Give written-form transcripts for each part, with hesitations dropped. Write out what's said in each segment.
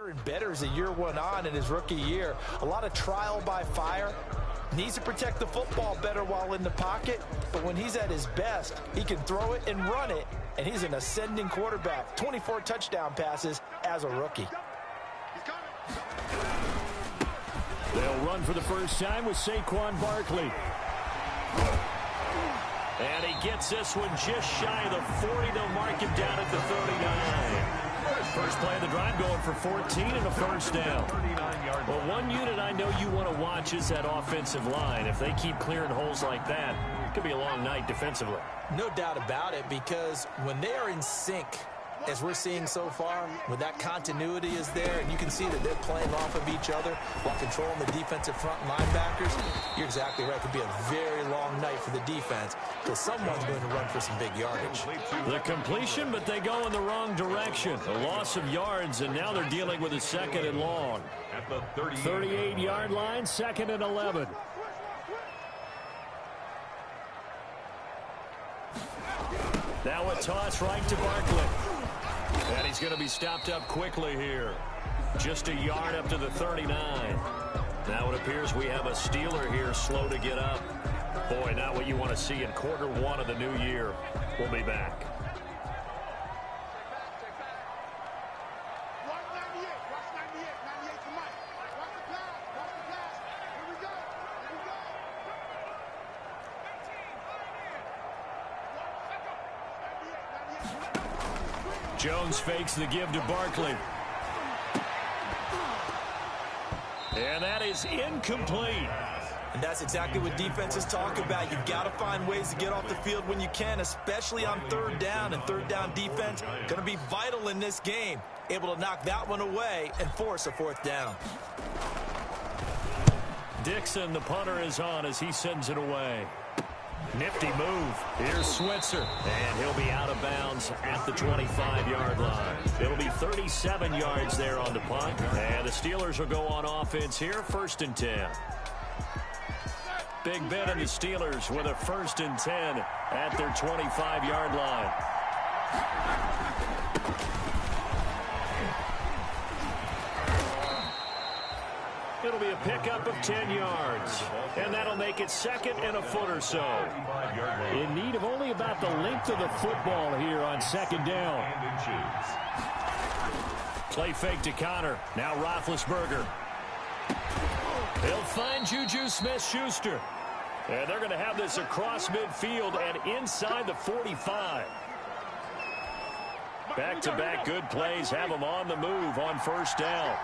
And better as the year went on in his rookie year. A lot of trial by fire. Needs to protect the football better while in the pocket, but when he's at his best, he can throw it and run it, and he's an ascending quarterback. 24 touchdown passes as a rookie. They'll run for the first time with Saquon Barkley. And he gets this one just shy of the 40. They'll mark him down at the 39. First play of the drive going for 14 and a first down. Well, one unit I know you want to watch is that offensive line. If they keep clearing holes like that, it could be a long night defensively. No doubt about it, because when they are in sync, as we're seeing so far, when that continuity is there, and you can see that they're playing off of each other while controlling the defensive front linebackers, you're exactly right. It could be a very long night for the defense because someone's going to run for some big yardage. The completion, but they go in the wrong direction. A loss of yards, and now they're dealing with a second and long. At the 38-yard line, second and 11. Now a toss right to Barkley. And he's going to be stopped up quickly here. Just a yard up to the 39. Now it appears we have a Steeler here slow to get up. Boy, not what you want to see in quarter one of the new year. We'll be back. Jones fakes the give to Barkley. And that is incomplete. And that's exactly what defenses talk about. You've got to find ways to get off the field when you can, especially on third down. And third down defense going to be vital in this game. Able to knock that one away and force a fourth down. Dixon, the punter, is on as he sends it away. Nifty move. Here's Switzer. And he'll be out of bounds at the 25-yard line. It'll be 37 yards there on the punt. And the Steelers will go on offense here, 1st and 10. Big Ben and the Steelers with a 1st and 10 at their 25-yard line. It'll be a pickup of 10 yards. And that'll make it second and a foot or so. In need of only about the length of the football here on second down. Play fake to Connor. Now Roethlisberger. He'll find Juju Smith-Schuster. And they're going to have this across midfield and inside the 45. Back-to-back good plays have them on the move on 1st down.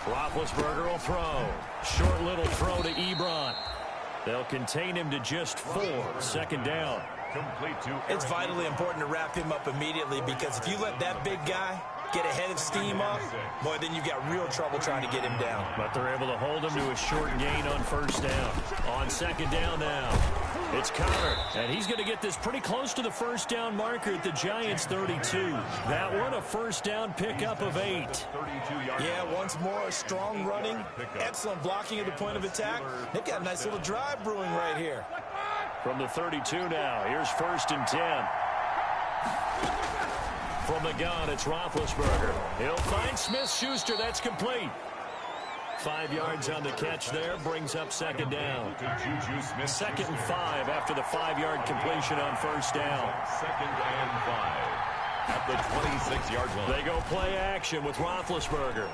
Roethlisberger will throw. Short little throw to Ebron. They'll contain him to just 4. 2nd down. It's vitally important to wrap him up immediately because if you let that big guy get ahead of steam up, boy, then you've got real trouble trying to get him down. But they're able to hold him to a short gain on 1st down. On 2nd down now, it's Connor. And he's going to get this pretty close to the 1st down marker at the Giants' 32. That one a 1st down pickup of 8. Yeah, once more, a strong running, excellent blocking at the point of attack. They've got a nice little drive brewing right here. From the 32 now, here's 1st and 10. From the gun, it's Roethlisberger. He'll find Smith-Schuster. That's complete. 5 yards on the catch there. Brings up 2nd down. 2nd and 5 after the 5-yard completion on 1st down. 2nd and 5 at the 26-yard line. They go play action with Roethlisberger.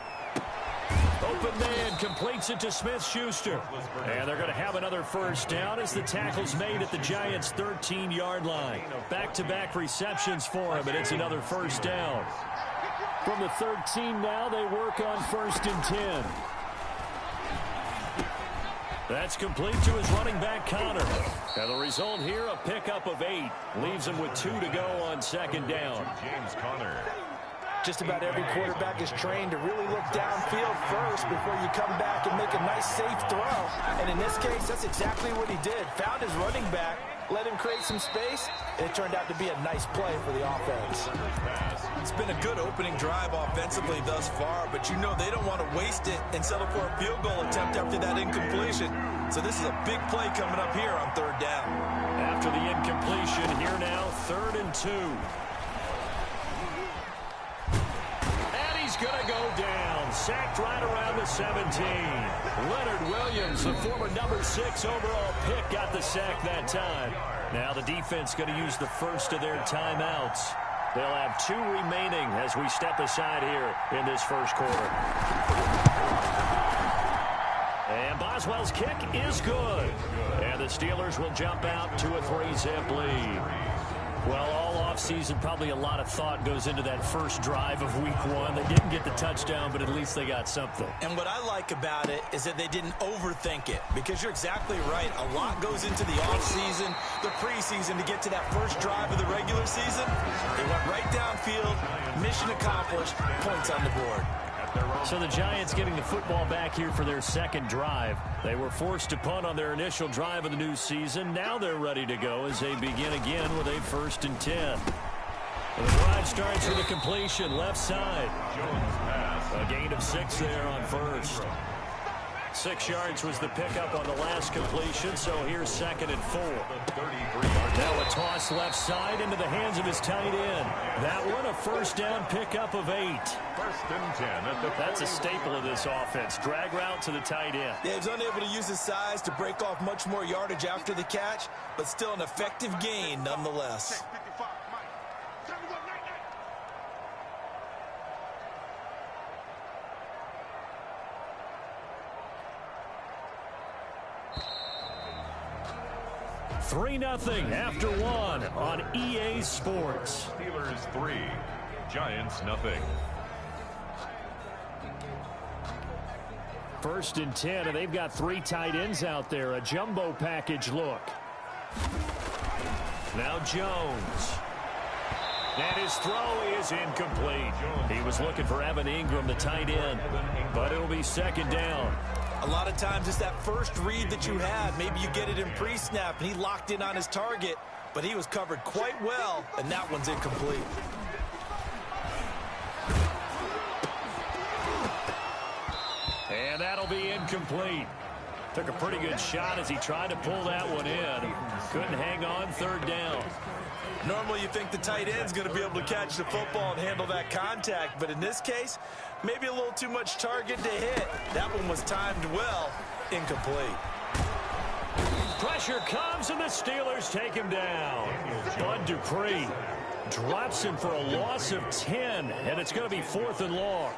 Open man completes it to Smith-Schuster. And they're going to have another 1st down as the tackle's made at the Giants' 13-yard line. Back-to-back receptions for him, and it's another 1st down. From the 13 now, they work on 1st and 10. That's complete to his running back, Connor. And the result here, a pickup of 8. Leaves him with 2 to go on 2nd down. James Conner. Just about every quarterback is trained to really look downfield first before you come back and make a nice, safe throw. And in this case, that's exactly what he did. Found his running back, let him create some space, and it turned out to be a nice play for the offense. It's been a good opening drive offensively thus far, but you know they don't want to waste it and settle for a field goal attempt after that incompletion. So this is a big play coming up here on 3rd down. After the incompletion, here now, 3rd and 2. he's going to go down. Sacked right around the 17. Leonard Williams, the former number 6 overall pick, got the sack that time. Now the defense going to use the first of their timeouts. They'll have 2 remaining as we step aside here in this first quarter. And Boswell's kick is good. And the Steelers will jump out to a 3-zip lead. Well, all offseason, probably a lot of thought goes into that first drive of week 1. They didn't get the touchdown, but at least they got something. And what I like about it is that they didn't overthink it, because you're exactly right. A lot goes into the offseason, the preseason to get to that first drive of the regular season. They went right downfield, mission accomplished, points on the board. So the Giants getting the football back here for their second drive. They were forced to punt on their initial drive of the new season. Now they're ready to go as they begin again with a 1st and 10. The drive starts with a completion left side. A gain of 6 there on first. 6 yards was the pickup on the last completion, so here's 2nd and 4. Now a toss left side into the hands of his tight end. That one a first down pickup of 8. 1st and 10 at the 40. That's a staple of this offense. Drag route to the tight end. Yeah, he was unable to use his size to break off much more yardage after the catch, but still an effective gain nonetheless. Three 3-0 after 1 on EA Sports. Steelers 3, Giants 0. 1st and 10, and they've got 3 tight ends out there. A jumbo package look. Now Jones. And his throw is incomplete. He was looking for Evan Ingram, the tight end, but it'll be 2nd down. A lot of times it's that first read that you had. Maybe you get it in pre-snap, and he locked in on his target, but he was covered quite well, and that one's incomplete. And that'll be incomplete. Took a pretty good shot as he tried to pull that one in. Couldn't hang on, 3rd down. Normally you think the tight end's going to be able to catch the football and handle that contact, but in this case, maybe a little too much target to hit. That one was timed well, incomplete. Pressure comes, and the Steelers take him down. Bud Dupree drops him for a loss of 10, and it's going to be 4th and long.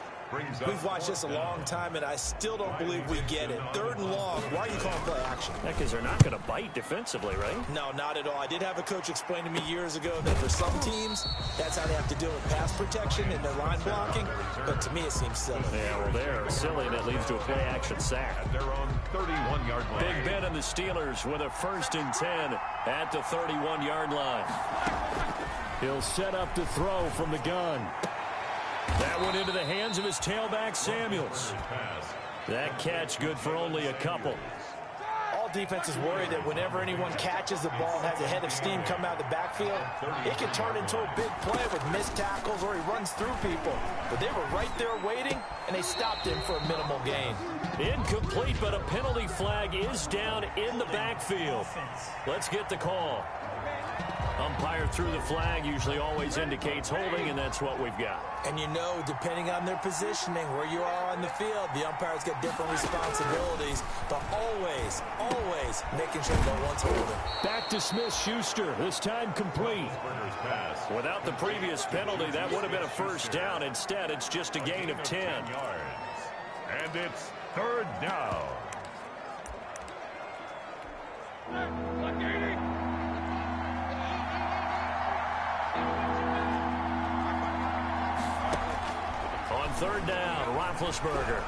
We've watched this a long time, and I still don't believe we get it. 3rd and long. Why are you calling play action? Because they're not going to bite defensively, right? No, not at all. I did have a coach explain to me years ago that for some teams, that's how they have to deal with pass protection and their line blocking. But to me, it seems silly. Yeah, well, they're silly, and it leads to a play action sack. At their own 31-yard line. Big Ben and the Steelers with a 1st and 10 at the 31-yard line. He'll set up to throw from the gun. That one into the hands of his tailback, Samuels. That catch good for only a couple. All defenses worry that whenever anyone catches the ball and has a head of steam come out of the backfield, it can turn into a big play with missed tackles or he runs through people. But they were right there waiting, and they stopped him for a minimal gain. Incomplete, but a penalty flag is down in the backfield. Let's get the call. Umpire threw the flag, usually always indicates holding, and that's what we've got. And you know, depending on their positioning, where you are on the field, the umpire's got different responsibilities, but always, always making sure no one's holding. Back to Smith-Schuster, this time complete. Without the previous penalty, that would have been a 1st down. Instead, it's just a gain of 10. And it's 3rd down. On 3rd down, Roethlisberger.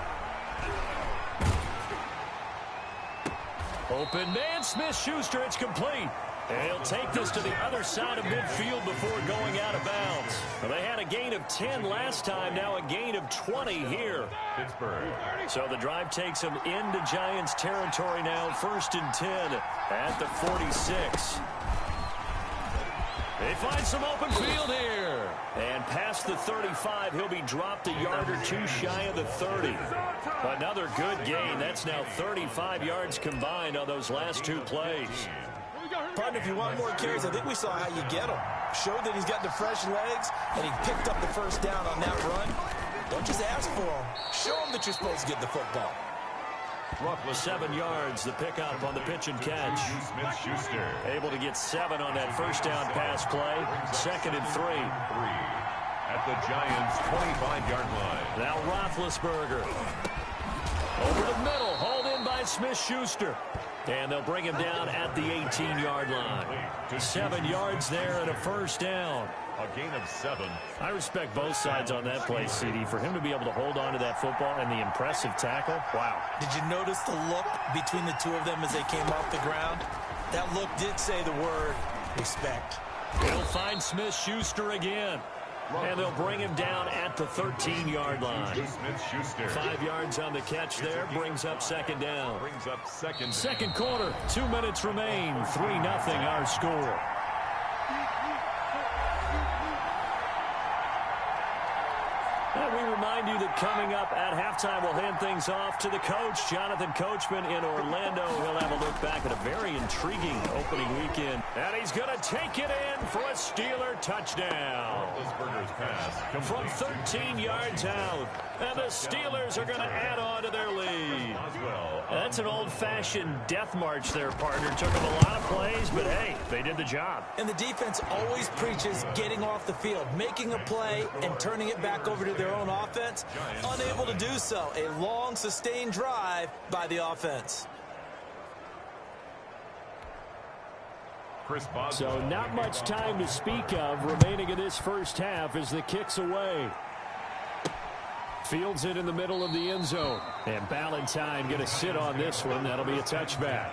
Open man, Smith-Schuster, it's complete. And he'll take this to the other side of midfield before going out of bounds. Well, they had a gain of 10 last time, now a gain of 20 here. Pittsburgh. So the drive takes them into Giants territory now, 1st and 10 at the 46. They find some open field here. And past the 35, he'll be dropped a yard or 2 shy of the 30. Another good gain. That's now 35 yards combined on those last 2 plays. Partner, if you want more carries, I think we saw how you get them. Showed that he's got the fresh legs, and he picked up the 1st down on that run. Don't just ask for them. Show them that you're supposed to get the football. 7 yards, the pickup on the pitch and catch. Smith-Schuster. Able to get 7 on that first down pass play. 2nd and 3. At the Giants' 25-yard line. Now Roethlisberger. Over the middle, hauled in by Smith-Schuster. And they'll bring him down at the 18-yard line. 7 yards there and a first down. A gain of 7. I respect both sides on that play, CD. For him to be able to hold on to that football and the impressive tackle, wow. Did you notice the look between the two of them as they came off the ground? That look did say the word respect. They'll find Smith-Schuster again. And they'll bring him down at the 13-yard line. Smith-Schuster. 5 yards on the catch there. Brings up 2nd down. Brings up second. Second quarter. 2 minutes remain. 3-0 our score. And we remind you that coming up at halftime, we'll hand things off to the coach, Jonathan Coachman in Orlando. He'll have a look back at a very intriguing opening weekend. And he's going to take it in for a Steeler touchdown. Pass From 13 yards out. And the Steelers are going to add on to their lead. That's an old-fashioned death march there, partner. Took them a lot of plays, but hey, they did the job. And the defense always preaches getting off the field, making a play, and turning it back over to their own offense. Unable to do so. A long, sustained drive by the offense. So not much time to speak of remaining in this first half as the kick's away. Fields it in the middle of the end zone. And Ballantyne going to sit on this one. That'll be a touchback.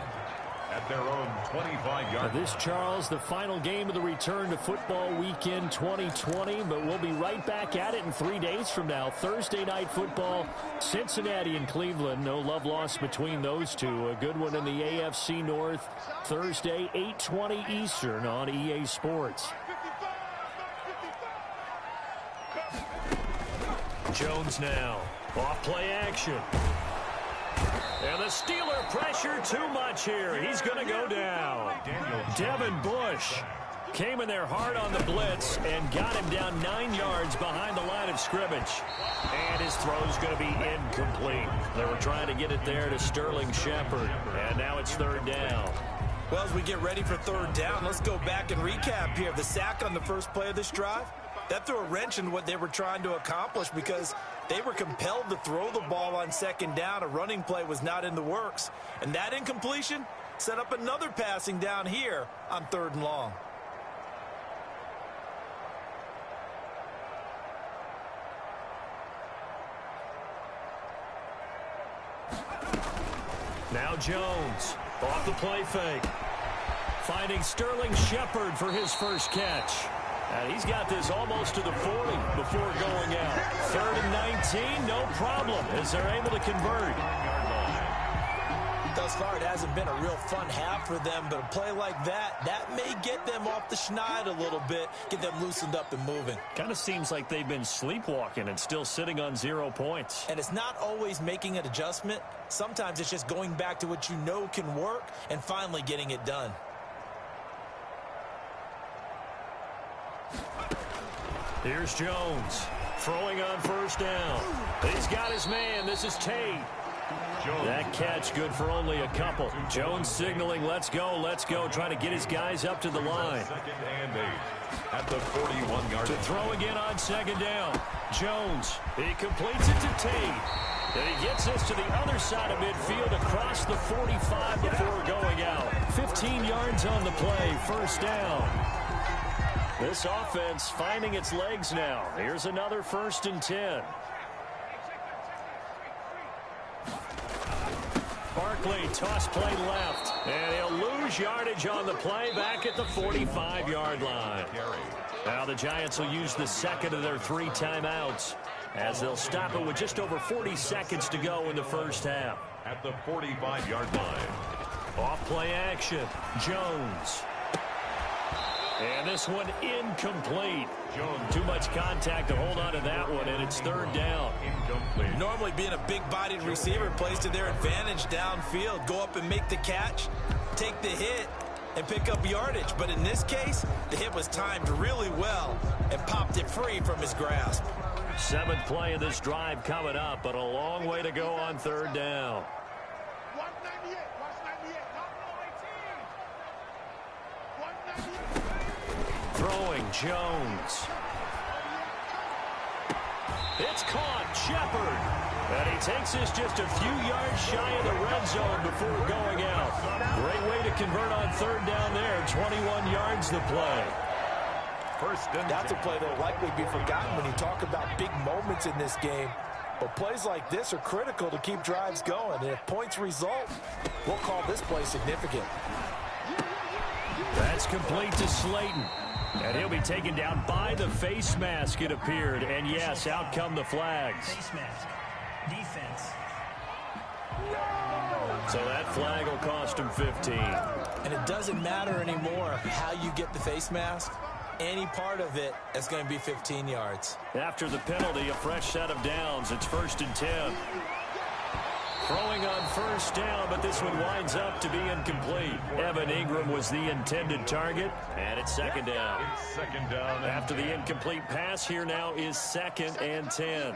At their own 25-yard. This, Charles, the final game of the return to football weekend 2020. But we'll be right back at it in 3 days from now. Thursday night football, Cincinnati and Cleveland. No love lost between those two. A good one in the AFC North. Thursday, 8:20 Eastern on EA Sports. Jones now. Off play action. And the Steeler pressure too much here. He's going to go down. Devin Bush came in there hard on the blitz and got him down 9 yards behind the line of scrimmage. And his throw's going to be incomplete. They were trying to get it there to Sterling Shepard. And now it's 3rd down. Well, as we get ready for 3rd down, let's go back and recap here. The sack on the first play of this drive, that threw a wrench in what they were trying to accomplish because they were compelled to throw the ball on 2nd down. A running play was not in the works. And that incompletion set up another passing down here on 3rd and long. Now Jones off the play fake. Finding Sterling Shepard for his first catch. And he's got this almost to the 40 before going out. 3rd and 19, no problem, as they're able to convert. Thus far, it hasn't been a real fun half for them, but a play like that may get them off the schneid a little bit, get them loosened up and moving. Kind of seems like they've been sleepwalking and still sitting on 0 points. And it's not always making an adjustment. Sometimes it's just going back to what you know can work and finally getting it done. Here's Jones throwing on 1st down. He's got his man. This is Tate. That catch good for only a couple. Jones signaling, let's go, trying to get his guys up to the line. 2nd and 8 at the 41-yard. To throw again on 2nd down. Jones, he completes it to Tate. And he gets us to the other side of midfield across the 45 before going out. 15 yards on the play, 1st down. This offense finding its legs now. Here's another 1st and 10. Barkley, toss play left. And he'll lose yardage on the play back at the 45-yard line. Now the Giants will use the 2nd of their 3 timeouts as they'll stop it with just over 40 seconds to go in the first half. At the 45-yard line. Off play action. Jones. And this one incomplete. Jones. Too much contact to hold on to that one, and it's 3rd down. Incomplete. Normally being a big-bodied receiver plays to their advantage downfield. Go up and make the catch, take the hit, and pick up yardage. But in this case, the hit was timed really well and popped it free from his grasp. Seventh play of this drive coming up, but a long way to go on third down. Throwing Jones. It's caught. Shepard. And he takes this just a few yards shy of the red zone before going out. Great way to convert on third down there. 21 yards the play. That's a play that will likely be forgotten when you talk about big moments in this game. But plays like this are critical to keep drives going. And if points result, we'll call this play significant. That's complete to Slayton. And he'll be taken down by the face mask, it appeared. And yes, out come the flags. Face mask. Defense. So that flag will cost him 15. And it doesn't matter anymore how you get the face mask. Any part of it is going to be 15 yards. After the penalty, a fresh set of downs. It's 1st and 10. Throwing on first down, but this one winds up to be incomplete. Evan Ingram was the intended target, and it's second down. Second down. After the incomplete pass, here now is 2nd and 10.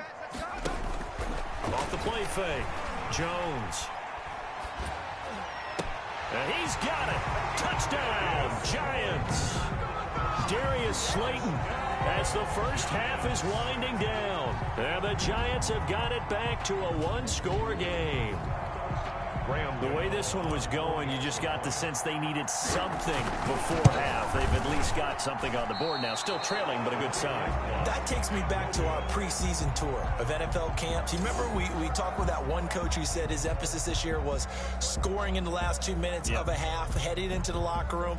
Off the play fake. Jones. And he's got it. Touchdown, Giants. Darius Slayton as the first half is winding down. And the Giants have got it back to a one-score game. The way this one was going, you just got the sense they needed something before half. They've at least got something on the board now. Still trailing, but a good sign. That takes me back to our preseason tour of NFL camps. You remember we talked with that one coach who said his emphasis this year was scoring in the last 2 minutes of a half, heading into the locker room.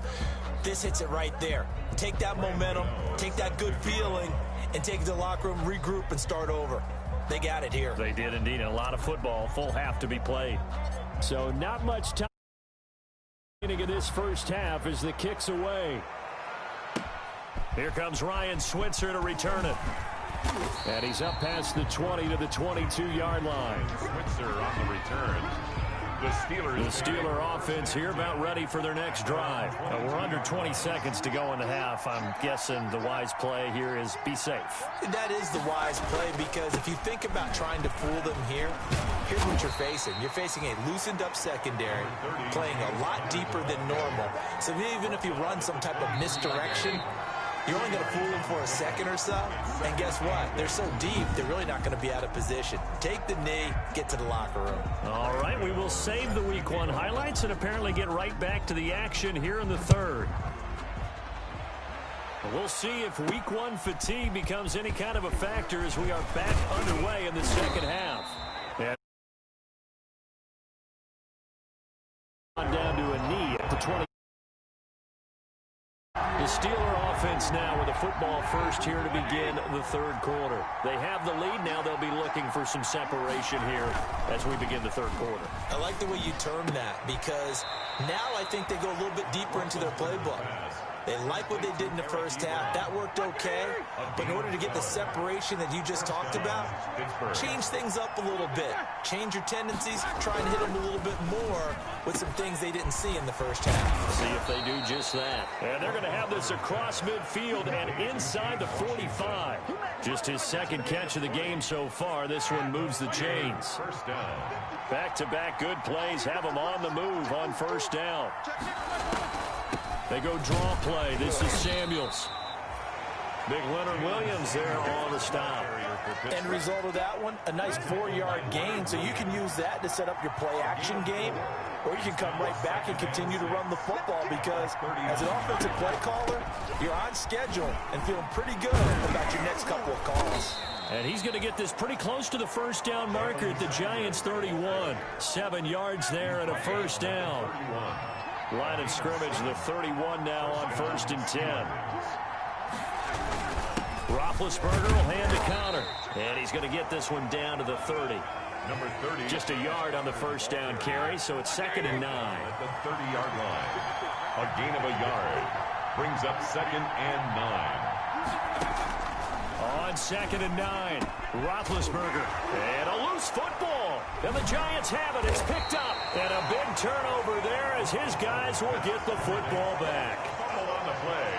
This hits it right there. Take that momentum, take that good feeling, and take it to the locker room, regroup, and start over. They got it here. They did indeed. A lot of football, full half to be played. So not much time in this first half as the kick's away. Here comes Ryan Switzer to return it. And he's up past the 20 to the 22-yard line. Switzer on the return. The Steeler offense here about ready for their next drive. We're under 20 seconds to go in the half. I'm guessing the wise play here is be safe. That is the wise play, because if you think about trying to fool them here, here's what you're facing. You're facing a loosened up secondary, playing a lot deeper than normal. So even if you run some type of misdirection, you're only going to fool them for a second or so. And guess what? They're so deep, they're really not going to be out of position. Take the knee, get to the locker room. All right, we will save the Week 1 highlights and apparently get right back to the action here in the third. We'll see if Week 1 fatigue becomes any kind of a factor as we are back underway in the second half. And down to a knee at the 20. The Steeler offense now with a football first here to begin the third quarter. They have the lead. Now they'll be looking for some separation here as we begin the third quarter. I like the way you term that, because now I think they go a little bit deeper into their playbook. They like what they did in the first half. That worked okay. But in order to get the separation that you just talked about, change things up a little bit. Change your tendencies. Try and hit them a little bit more with some things they didn't see in the first half. See if they do just that. And they're going to have this across midfield and inside the 45. Just his second catch of the game so far. This one moves the chains. First down. Back-to-back good plays have them on the move on first down. They go draw play. This is Samuels. Big Leonard Williams there on the stop. End result of that one, a nice 4-yard gain. So you can use that to set up your play-action game, or you can come right back and continue to run the football, because as an offensive play caller, you're on schedule and feeling pretty good about your next couple of calls. And he's going to get this pretty close to the first down marker at the Giants' 31. 7 yards there and a first down. Line of scrimmage, the 31 now on 1st and 10. Roethlisberger will hand the counter. And he's going to get this one down to the 30. Number 30. Just a yard on the first down carry, so it's 2nd and 9. At the 30-yard line. A gain of a yard. Brings up 2nd and 9. On 2nd and 9, Roethlisberger. And a loose football. And the Giants have it. It's picked up. And a big turnover there as his guys will get the football back. Fumble on the play.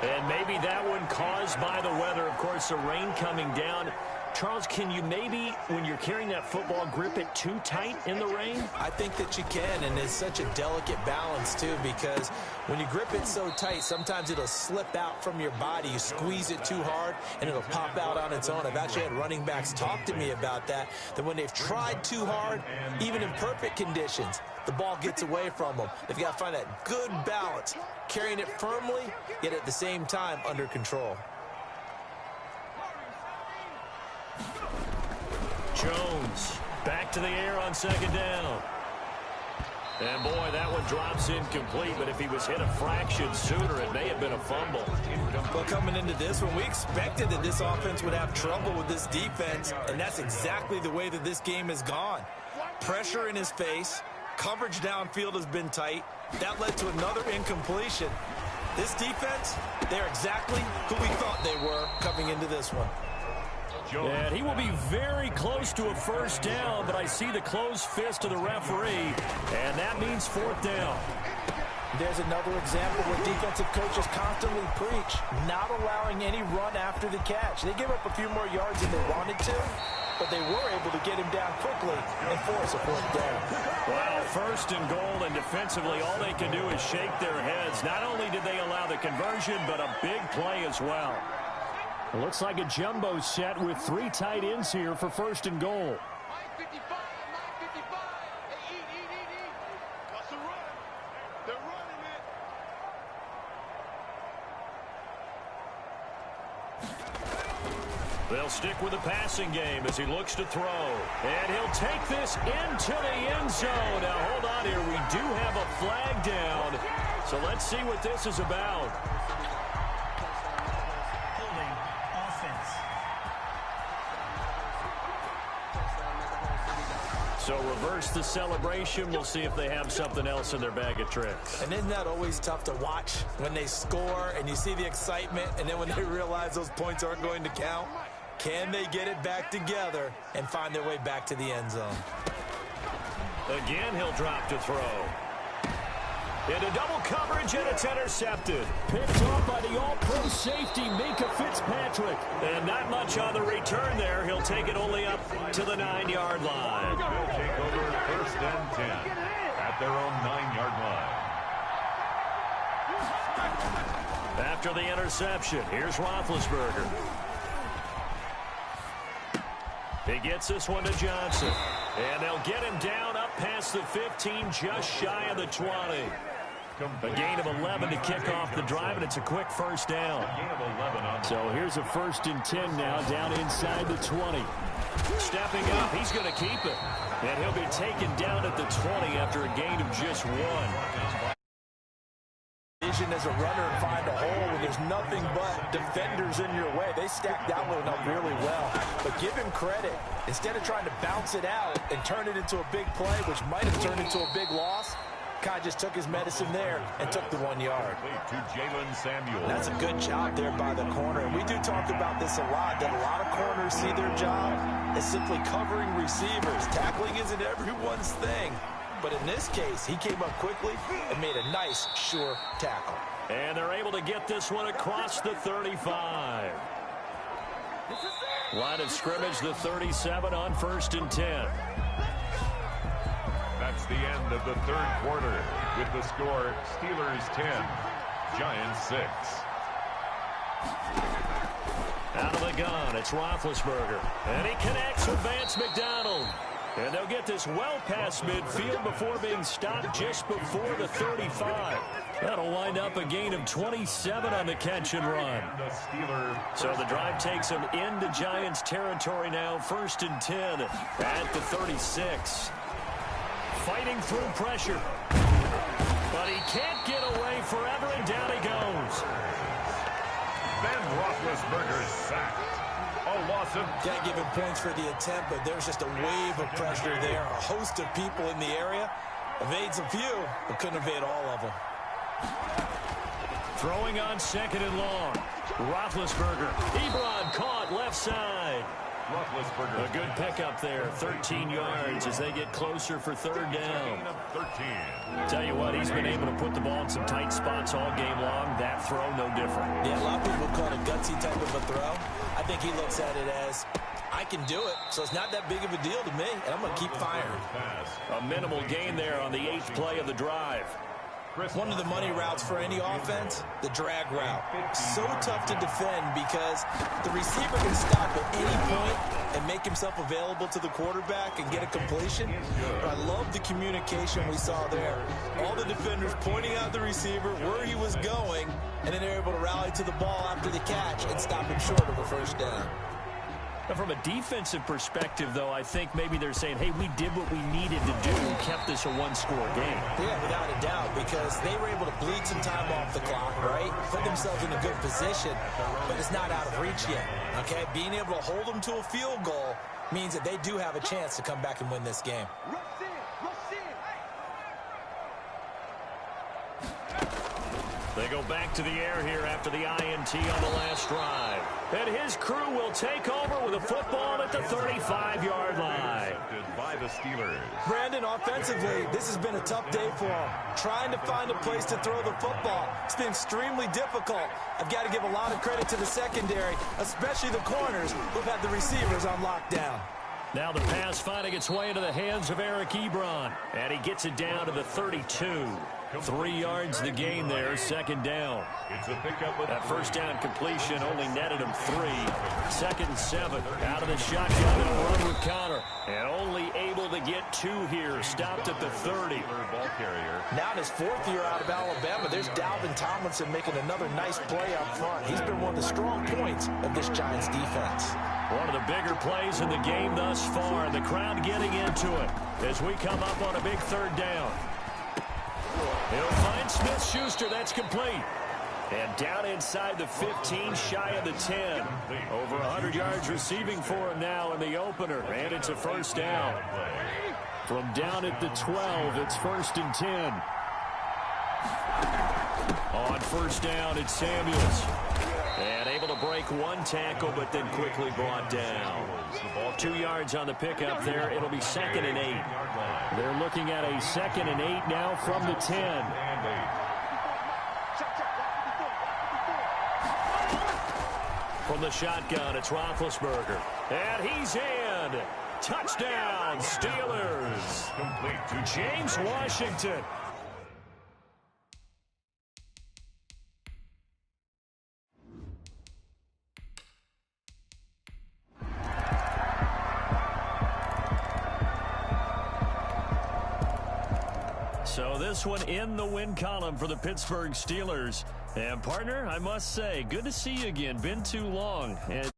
And maybe that one caused by the weather. Of course, the rain coming down. Charles, can you maybe, when you're carrying that football, grip it too tight in the rain? I think that you can, and it's such a delicate balance, too, because when you grip it so tight, sometimes it'll slip out from your body. You squeeze it too hard, and it'll pop out on its own. I've actually had running backs talk to me about that when they've tried too hard, even in perfect conditions, the ball gets away from them. They've got to find that good balance, carrying it firmly, yet at the same time under control. Jones back to the air on second down. And, boy, that one drops incomplete, but if he was hit a fraction sooner, it may have been a fumble. Well, coming into this one, we expected that this offense would have trouble with this defense, and that's exactly the way that this game has gone. Pressure in his face, coverage downfield has been tight. That led to another incompletion. This defense, they're exactly who we thought they were coming into this one. And he will be very close to a first down, but I see the closed fist of the referee, and that means fourth down. There's another example where defensive coaches constantly preach, not allowing any run after the catch. They gave up a few more yards than they wanted to, but they were able to get him down quickly and force a fourth down. Well, first and goal, and defensively, all they can do is shake their heads. Not only did they allow the conversion, but a big play as well. It looks like a jumbo set with 3 tight ends here for first and goal. They'll stick with the passing game as he looks to throw. And he'll take this into the end zone. Now, hold on here. We do have a flag down. So let's see what this is about. So reverse the celebration. We'll see if they have something else in their bag of tricks. And isn't that always tough to watch when they score and you see the excitement, and then when they realize those points aren't going to count? Can they get it back together and find their way back to the end zone? Again, he'll drop to throw. Into double coverage, and it's intercepted. Picked off by the all-pro safety, Minka Fitzpatrick. And not much on the return there. He'll take it only up to the 9-yard line. They'll take over first and 10 at their own 9-yard line. After the interception, here's Roethlisberger. He gets this one to Johnson. And they'll get him down up past the 15, just shy of the 20. A gain of 11 to kick off the drive, and it's a quick first down. So here's a first and 10 now, down inside the 20. Stepping up, he's going to keep it. And he'll be taken down at the 20 after a gain of just 1. Vision as a runner and find a hole when there's nothing but defenders in your way. They stacked that one up really well. But give him credit. Instead of trying to bounce it out and turn it into a big play, which might have turned into a big loss, Kai just took his medicine there and took the 1 yard. To Jalen Samuel. That's a good job there by the corner. And we do talk about this a lot, that a lot of corners see their job as simply covering receivers. Tackling isn't everyone's thing. But in this case, he came up quickly and made a nice, sure tackle. And they're able to get this one across the 35. Line of scrimmage, the 37 on first and 10. That's the end of the third quarter. With the score, Steelers 10, Giants 6. Out of the gun, it's Roethlisberger. And he connects with Vance McDonald. And they'll get this well past midfield before being stopped just before the 35. That'll wind up a gain of 27 on the catch and run. So the drive takes them into Giants territory now, first and 10 at the 36. Fighting through pressure. But he can't get away forever, and down he goes. Ben Roethlisberger sacked. A loss of... Can't give him points for the attempt, but there's just a wave of pressure there. A host of people in the area. Evades a few, but couldn't evade all of them. Throwing on second and long. Roethlisberger. Ebron caught left side. A good pickup there, 13 yards as they get closer for third down. 13. Tell you what, he's been able to put the ball in some tight spots all game long. That throw, no different. Yeah, a lot of people call it a gutsy type of a throw. I think he looks at it as, I can do it, so it's not that big of a deal to me, and I'm going to keep firing. A minimal gain there on the 8th play of the drive. One of the money routes for any offense, the drag route. So tough to defend because the receiver can stop at any point and make himself available to the quarterback and get a completion. But I love the communication we saw there. All the defenders pointing out the receiver, where he was going, and then they're able to rally to the ball after the catch and stop him short of a first down. From a defensive perspective, though, I think maybe they're saying, hey, we did what we needed to do and kept this a one-score game. Yeah, without a doubt, because they were able to bleed some time off the clock, right? Put themselves in a good position, but it's not out of reach yet, okay? Being able to hold them to a field goal means that they do have a chance to come back and win this game. They go back to the air here after the INT on the last drive. And his crew will take over with a football at the 35-yard line. By the Steelers. Brandon, offensively, this has been a tough day for him. Trying to find a place to throw the football. It's been extremely difficult. I've got to give a lot of credit to the secondary, especially the corners who've had the receivers on lockdown. Now the pass finding its way into the hands of Eric Ebron. And he gets it down to the 32. 3 yards the gain there, second down. It's a pickup with that first down completion only netted him 3. 2nd and 7. Out of the shotgun and a run with Connor. And only able to get 2 here. Stopped at the 30. Ball carrier. Now in his 4th year out of Alabama, there's Dalvin Tomlinson making another nice play up front. He's been one of the strong points of this Giants defense. One of the bigger plays in the game thus far, and the crowd getting into it as we come up on a big third down. He'll find Smith-Schuster. That's complete. And down inside the 15, shy of the 10. Over 100 yards receiving for him now in the opener, and it's a first down. From down at the 12, it's 1st and 10. On first down, it's Samuels. And able to break one tackle, but then quickly brought down. 2 yards on the pickup there. It'll be 2nd and 8. They're looking at a 2nd and 8 now from the 10. From the shotgun, it's Roethlisberger. And he's in. Touchdown, Steelers. Complete To James Washington. So this one in the win column for the Pittsburgh Steelers. And partner, I must say, good to see you again. Been too long. And